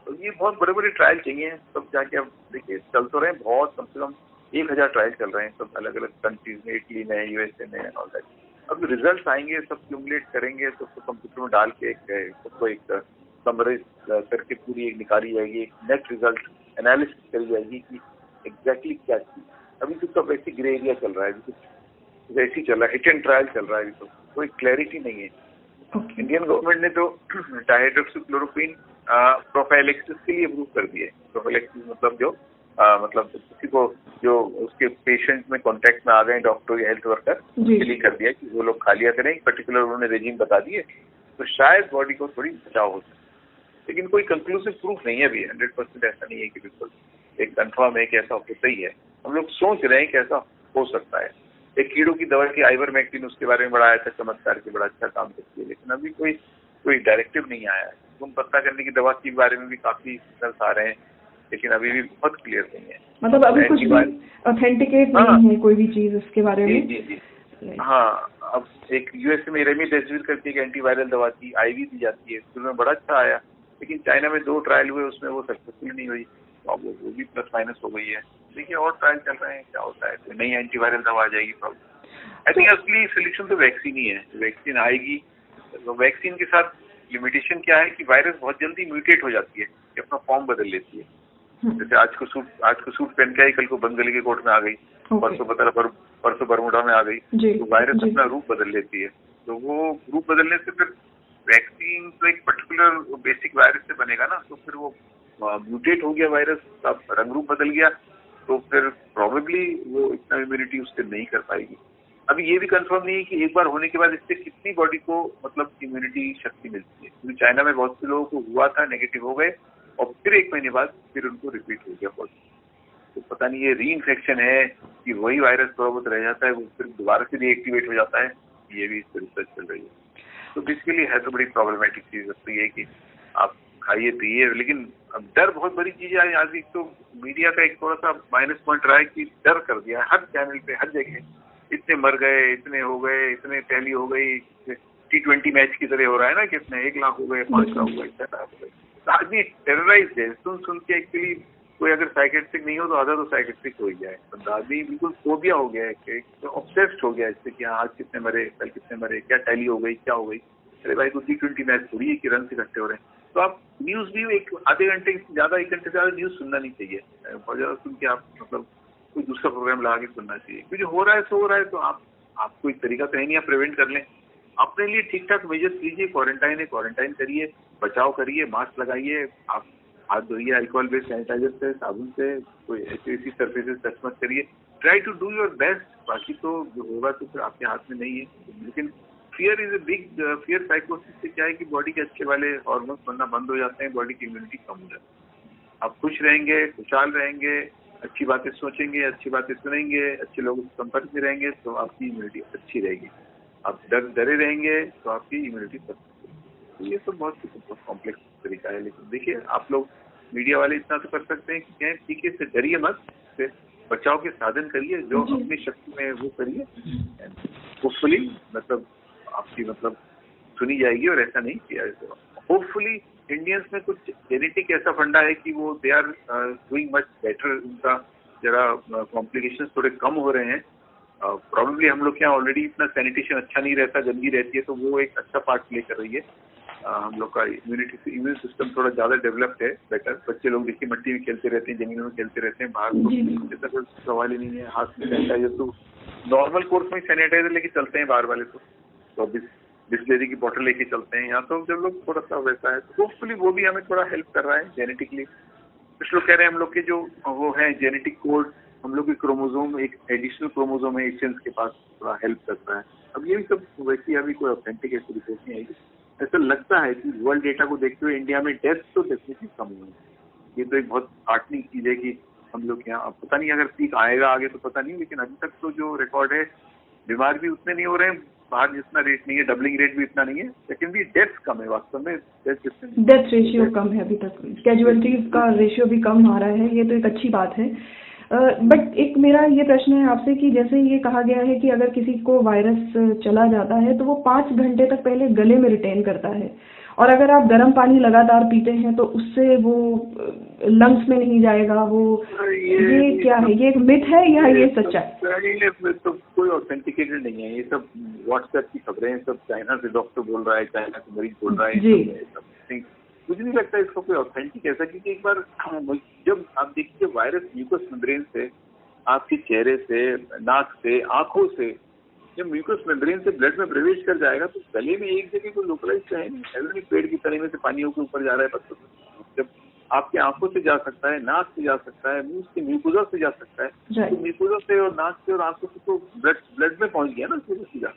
तो ये बहुत बड़े बड़े ट्रायल चाहिए सब जाके। अब देखिए चल तो रहे हैं बहुत, कम से कम 1000 ट्रायल चल रहे हैं सब अलग अलग कंट्रीज में, इटली में, यूएसए में ऑल दैट। अब रिजल्ट आएंगे, सब क्यूमुलेट करेंगे, सबको कंप्यूटर में डाल के सबको एक समराइज करके पूरी एक निकाली जाएगी, एक नेट रिजल्ट एनालिसिस करी जाएगी कि एग्जैक्टली क्या चीज। अभी तो सब वैसी ग्रे एरिया चल रहा है, अभी कुछ वैसी चल रहा है, हिट एंड ट्रायल चल रहा है, अभी तो कोई क्लैरिटी नहीं है। इंडियन गवर्नमेंट ने तो डायहाइड्रोक्सीक्लोरोक्विन प्रोफाइलेक्सिस के लिए अप्रूव कर दिए। प्रोफाइलेक्सिस मतलब जो मतलब किसी को जो उसके पेशेंट में कांटेक्ट में आ गए, डॉक्टर या हेल्थ वर्कर, के लिए कर दिया कि वो लोग खा लिया करें, पर्टिकुलर उन्होंने रेजिम बता दिए, तो शायद बॉडी को थोड़ी बचाव हो सकता है। लेकिन कोई कंक्लूसिव प्रूफ नहीं है अभी, 100% ऐसा नहीं है कि बिल्कुल एक कंफर्म है कि ऐसा होता ही है। हम लोग सोच रहे हैं कि ऐसा हो सकता है। एक कीड़ों की दवा की आइवरमेक्टिन, उसके बारे में बड़ा आया था चमत्कार की, बड़ा अच्छा काम करती है, लेकिन अभी कोई डायरेक्टिव नहीं आया है। खून पतला करने की दवा के बारे में भी काफी रिजल्ट आ रहे हैं, लेकिन अभी भी बहुत क्लियर नहीं है। मतलब अभी कुछ भी ऑथेंटिकेट नहीं है कोई भी चीज उसके बारे में। जी। हाँ, अब एक यूएसए में रेमडेसिविर करके एक एंटीवायरल दवा थी, आईवी दी जाती है, उसमें बड़ा अच्छा आया, लेकिन चाइना में 2 ट्रायल हुए, उसमें वो सक्सेसफुल नहीं हुई, अब वो भी प्लस माइनस हो गई है। देखिए और ट्रायल चल रहे हैं, क्या होता है, तो नई एंटीवायरल दवा आ जाएगी प्रॉब्लम। आई थिंक असली सोल्यूशन तो वैक्सीन ही है। वैक्सीन आएगी, तो वैक्सीन के साथ लिमिटेशन क्या है कि वायरस बहुत जल्दी म्यूटेट हो जाती है, अपना फॉर्म बदल लेती है। जैसे आज को सूट पहन के आई, कल को बंगाली के कोट में आ गई, परसों बरमुडा में आ गई, तो वायरस अपना रूप बदल लेती है। तो वो रूप बदलने से फिर वैक्सीन तो एक पर्टिकुलर बेसिक वायरस से बनेगा ना, तो फिर वो म्यूटेट हो गया वायरस, अब रंग रूप बदल गया, तो फिर प्रोबेबली वो इतना इम्यूनिटी उससे नहीं कर पाएगी। अभी ये भी कंफर्म नहीं है कि एक बार होने के बाद इससे कितनी बॉडी को मतलब इम्यूनिटी शक्ति मिलती है, क्योंकि चाइना में बहुत से लोगों को हुआ था, नेगेटिव हो गए और फिर 1 महीने बाद फिर उनको रिपीट हो गया बॉडी। तो पता नहीं ये री इन्फेक्शन है कि वही वायरस थोड़ा बहुत रह जाता है, वो फिर दोबारा से रीएक्टिवेट हो जाता है, ये भी इस पर रिसर्च चल रही है। तो बेसिकली है तो बड़ी प्रॉब्लमेटिक चीज तो ये कि आप खाइए पिए, लेकिन अब डर बहुत बड़ी चीज है। आज एक तो मीडिया का एक थोड़ा सा माइनस पॉइंट रहा है कि डर कर दिया हर चैनल पे, हर जगह इतने मर गए, इतने हो गए, इतने टैली हो गई, T20 मैच की तरह हो रहा है ना, कितने 1 लाख हो गए, 5 लाख हो गए, 6 लाख हो गए। तो आदमी टेरराइज है, सुन के एक्चुअली कोई अगर साइकेट्रिक नहीं हो तो आधा तो साइकेट्रिक हो ही जाए। तो आदमी बिल्कुल फोबिया हो गया है, ऑब्सेस्ड हो गया है इससे कि आज कितने मरे, कल कितने मरे, क्या टैली हो गई, क्या हो गई। अरे भाई तो T20 मैच थोड़ी है कि रन इकट्ठे हो रहे हैं। तो आप न्यूज भी एक आधे घंटे से ज्यादा, 1 घंटे से ज्यादा न्यूज सुनना नहीं चाहिए। बहुत ज्यादा सुन के आप मतलब कोई दूसरा प्रोग्राम लगा के सुनना चाहिए, क्योंकि हो रहा है सो हो रहा है, तो आपको एक तरीका तो है नहीं, आप प्रिवेंट कर लें। अपने लिए ठीक ठाक मेजर्स लीजिए, क्वारंटाइन करिए, बचाव करिए, मास्क लगाइए, आप हाथ धोइए अल्कोहल बेस्ड सैनिटाइजर से, साबुन से, कोई ऐसी सर्फेसेस टच मत करिए। Try to do your best. बाकी तो जो होगा तो फिर आपके हाथ में नहीं है। लेकिन fear is a big fear साइकोसिस से क्या है कि बॉडी के अच्छे वाले हार्मोन्स बनना बंद हो जाते हैं, बॉडी की इम्यूनिटी कम हो जाती है। आप खुश रहेंगे, खुशहाल रहेंगे, अच्छी बातें सोचेंगे, अच्छी बातें सुनेंगे, अच्छे लोगों के संपर्क में रहेंगे तो आपकी इम्यूनिटी अच्छी रहेगी। आप डरे रहेंगे तो आपकी इम्यूनिटी तो ये सब बहुत कॉम्प्लेक्स तरीका है। लेकिन देखिए, आप लोग मीडिया वाले इतना तो कर सकते हैं कि ठीक है, इससे डरिए मत, इससे बचाव के साधन करिए, जो अपनी शक्ति में वो करिए। होपफुली मतलब आपकी मतलब सुनी जाएगी और ऐसा नहीं किया जाएगा। होपफुली इंडियंस में कुछ जेनेटिक ऐसा फंडा है कि वो they are doing much better, उनका जरा कॉम्प्लिकेशंस थोड़े कम हो रहे हैं। प्रॉब्लली हम लोग के यहाँ ऑलरेडी इतना सैनिटेशन अच्छा नहीं रहता, गंदगी रहती है, तो वो एक अच्छा पार्ट प्ले कर रही है। हम लोग का इम्यून सिस्टम थोड़ा ज्यादा डेवलप्ड है, बेटर। बच्चे लोग देखिए मिट्टी में खेलते रहते हैं, जमीनों में खेलते रहते हैं, बाहर तो ऐसा कोई सवाल ही नहीं है। हाथ में सैनिटाइजर तो नॉर्मल कोर्स में सैनिटाइजर लेके चलते हैं बाहर वाले, तो बिस्लेरी की बोतल लेके चलते हैं यहाँ, तो जब लोग थोड़ा सा वैसा है तो होपफुली वो भी हमें थोड़ा हेल्प कर रहा है जेनेटिकली। कुछ लोग कह रहे हैं हम लोग के जो वो है जेनेटिक कोड, हम लोग के क्रोमोसोम, एक एडिशनल क्रोमोसोम है एशियंस के पास, थोड़ा हेल्प करता है। अब ये भी सब वैसे अभी कोई ऑथेंटिक ऐसी रिपोर्ट नहीं आई। ऐसा लगता है कि वर्ल्ड डेटा को देखते हुए इंडिया में डेथ तो डेफिनेटली कम हुई है। ये तो एक बहुत हार्टनिंग चीज है कि हम लोग यहाँ, पता नहीं अगर पीक आएगा आगे तो पता नहीं, लेकिन अभी तक तो जो रिकॉर्ड है, बीमार भी उतने नहीं हो रहे हैं, बाहर जितना रेट नहीं है, डबलिंग रेट भी इतना नहीं है। सेकेंडली डेथ कम है, वास्तव में डेथ रेशियो कम है अभी तक, कैजुअलिटीज का रेशियो भी कम आ रहा है, ये तो एक अच्छी बात है। बट एक मेरा ये प्रश्न है आपसे कि जैसे ये कहा गया है कि अगर किसी को वायरस चला जाता है तो वो 5 घंटे तक पहले गले में रिटेन करता है, और अगर आप गर्म पानी लगातार पीते हैं तो उससे वो लंग्स में नहीं जाएगा। वो ये क्या है, ये एक मिथ है या ये सच्चा है? तो कोई ऑथेंटिकेटेड नहीं है, ये सब व्हाट्सएप की खबरें हैं, सब चाइना से डॉक्टर बोल रहा है, चाइना से मरीज बोल रहा है। मुझे नहीं लगता इसको कोई ऑथेंटिक ऐसा, क्योंकि एक बार जब आप देखिए वायरस म्यूकस मेम्ब्रेन से, आपके चेहरे से, नाक से, आंखों से, जब म्यूकस मेम्ब्रेन से ब्लड में प्रवेश कर जाएगा तो गले में एक जगह कोई लोकलाइज है नहीं, पेड़ की तले में से पानी होकर ऊपर जा रहा है पत्थर, जब आपके आंखों से जा सकता है, नाक से जा सकता है, मुंह से म्यूकोजा से जा सकता है, तो म्यूकोजा से और नाक से और आंखों से तो ब्लड में पहुंच गया ना सीधा।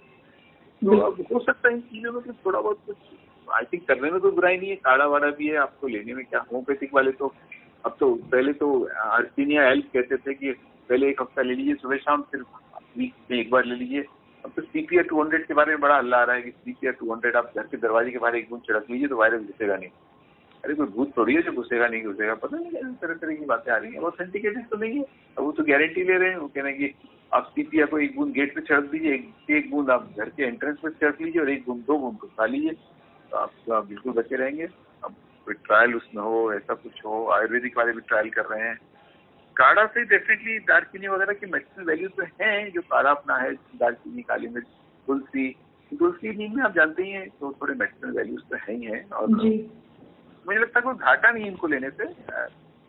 तो अब हो सकता है इन चीजों में थोड़ा बहुत कुछ आई थिंक करने में कोई बुराई नहीं है। काढ़ा वाड़ा भी है, आपको लेने में क्या, होम्योपैथिक वाले तो अब तो, पहले तो आर्सेनिया हेल्प कहते थे कि पहले 1 हफ्ता ले लीजिए सुबह शाम, फिर वीक में 1 बार ले लीजिए। अब तो CPR 200 के बारे में बड़ा हल्ला आ रहा है कि CPR 200 आप घर के दरवाजे के बाहर 1 बूंद छिड़क लीजिए तो वायरस घुसेगा नहीं। अरे कोई भूत थोड़ी है जो घुसेगा नहीं घुसेगा, पता नहीं तरह तरह की बातें आ रही है, ऑथेंटिकेटेड तो नहीं है। अब वो तो गारंटी ले रहे हैं, वो कह रहे हैं कि आप CPR को 1 बूंद गेट पे छिड़क दीजिए, 1 बूंद आप घर के एंट्रेंस पे छिड़क लीजिए और 1 बूंद 2 बूंद को खा लीजिए, तो आप बिल्कुल बचे रहेंगे। अब कोई ट्रायल उसमें हो, ऐसा कुछ हो, आयुर्वेदिक वाले भी ट्रायल कर रहे हैं। काढ़ा से डेफिनेटली दालचीनी वगैरह की मेडिसिनल वैल्यू तो हैं, जो काढ़ा अपना है, दालचीनी, काली मिर्च, तुलसी नीम में आप जानते ही हैं, तो थोड़े मेडिसिनल वैल्यूज तो है ही है। और मुझे लगता है कोई घाटा नहीं इनको लेने से।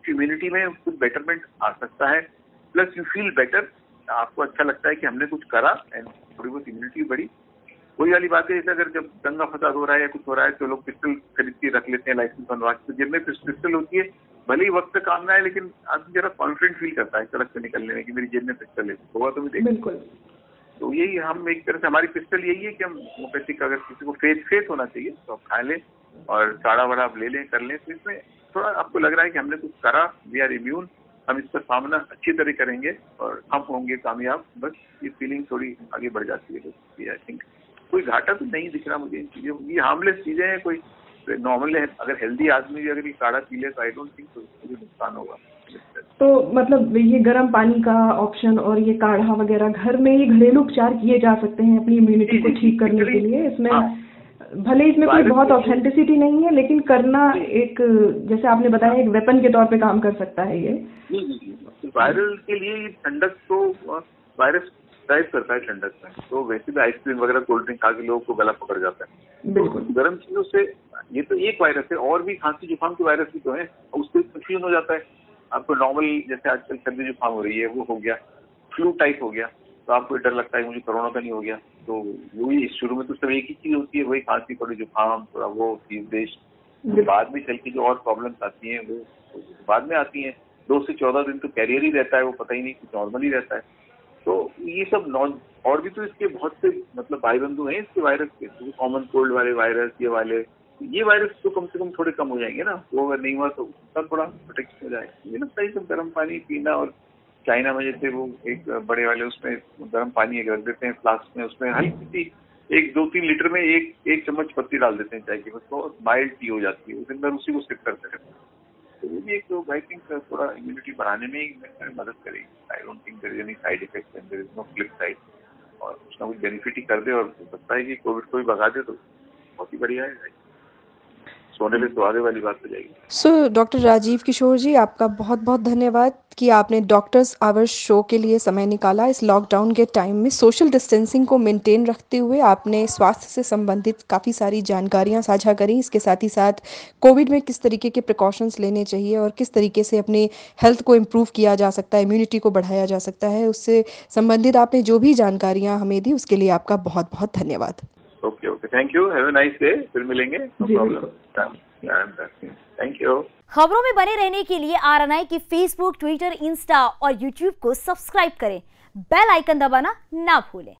इम्यूनिटी में कुछ बेटरमेंट आ सकता है, प्लस यू फील बेटर, आपको अच्छा लगता है कि हमने कुछ करा एंड थोड़ी बहुत इम्यूनिटी बढ़ी। वही वाली बात है, जैसे अगर जब दंगा फसाद हो रहा है या कुछ हो रहा है तो लोग पिस्टल खरीद के रख लेते हैं लाइसेंस बनवा के, तो जेब में पिस्टल होती है, भले ही वक्त पे काम ना है लेकिन आदमी जरा कॉन्फिडेंट फील करता है सड़क पे निकलने में कि मेरी जेब में पिस्टल है, होगा तो भी देखो। बिल्कुल। तो यही हम एक तरह से हमारी पिस्टल यही है कि हम होम्योपैथिक अगर किसी को फेथ होना चाहिए तो आप खा लें और काढ़ा वाड़ा आप ले लें कर लें, तो इसमें थोड़ा आपको लग रहा है कि हमने कुछ करा, वी आर इम्यून, हम इसका सामना अच्छी तरह करेंगे और हम होंगे कामयाब, बस ये फीलिंग थोड़ी आगे बढ़ जाती है। आई थिंक कोई घाटा तो नहीं दिख रहा मुझे इन चीजों, ये हार्मलेस चीजें हैं, कोई नॉर्मल है, अगर हेल्दी आदमी भी अगर ये काढ़ा पी ले तो आई डोंट थिंक कोई नुकसान होगा। तो मतलब ये गर्म पानी का ऑप्शन और ये काढ़ा वगैरह घर में ही घरेलू उपचार किए जा सकते हैं अपनी इम्यूनिटी को ठीक करने के लिए। इसमें भले इसमें कोई बहुत ऑथेंटिसिटी नहीं है, लेकिन करना एक, जैसे आपने बताया, एक वेपन के तौर पे काम कर सकता है ये। वायरल के लिए ठंडक तो वायरस ड्राइव करता है ठंडक में, तो वैसे भी आइसक्रीम वगैरह कोल्ड ड्रिंक खा के लोगों को गला पकड़ जाता है। बिल्कुल। तो गर्म चीजों से, ये तो एक वायरस है, और भी खांसी जुकाम के वायरस भी तो है, उससे कंफ्यूजन हो जाता है। आपको नॉर्मल जैसे आजकल सर्दी जुकाम हो रही है वो हो गया, फ्लू टाइप हो गया, तो आपको डर लगता है मुझे कोरोना तो नहीं हो गया, तो वही शुरू में तो सब एक ही चीज होती है, वही खांसी थोड़ी जुकाम थोड़ा वो चीज देश, बाद में चल के जो और प्रॉब्लम्स आती हैं वो बाद में आती हैं। 2 से 14 दिन तो कैरियर ही रहता है, वो पता ही नहीं, कुछ नॉर्मल ही रहता है। तो ये सब और भी तो इसके बहुत से मतलब भाई बंधु हैं इसके वायरस के, तो कॉमन कोल्ड वाले वायरस, ये वायरस तो कम से कम थोड़े कम हो जाएंगे ना, वो अगर नहीं हुआ तो उसका थोड़ा प्रोटेक्शन हो जाएगा। मुझे लगता है सब गर्म पानी पीना, और चाइना में जैसे वो एक बड़े वाले उसमें गर्म पानी रख देते हैं फ्लास्क में, उसमें हल्की सी 1-2-3 लीटर में एक चम्मच पत्ती डाल देते हैं चाय की, उसको माइल्ड टी हो जाती है, उसके अंदर उसी को सिप करते रहते हैं। तो ये भी एक तो आई थिंक थोड़ा इम्यूनिटी बढ़ाने में ही मदद करेगी। I don't think there is any side effect and there is no flip side, और कुछ ना कुछ बेनिफिट ही कर दे, और लगता है कि कोविड को भी भगा दे तो बहुत ही बढ़िया है, सोने पे सुहागे वाली बात हो जाएगी। सो डॉक्टर राजीव किशोर जी, आपका बहुत बहुत धन्यवाद कि आपने डॉक्टर्स आवर्स शो के लिए समय निकाला। इस लॉकडाउन के टाइम में सोशल डिस्टेंसिंग को मेंटेन रखते हुए आपने स्वास्थ्य से संबंधित काफ़ी सारी जानकारियां साझा करी। इसके साथ ही साथ कोविड में किस तरीके के प्रिकॉशंस लेने चाहिए और किस तरीके से अपनी हेल्थ को इम्प्रूव किया जा सकता है, इम्यूनिटी को बढ़ाया जा सकता है, उससे संबंधित आपने जो भी जानकारियाँ हमें दी उसके लिए आपका बहुत बहुत धन्यवाद। Okay, thank you, have a nice day, फिर मिलेंगे, नो प्रॉब्लम, थैंक यू। खबरों में बने रहने के लिए RNI की फेसबुक, ट्विटर, इंस्टा और यूट्यूब को सब्सक्राइब करें। बेल आइकन दबाना ना भूलें।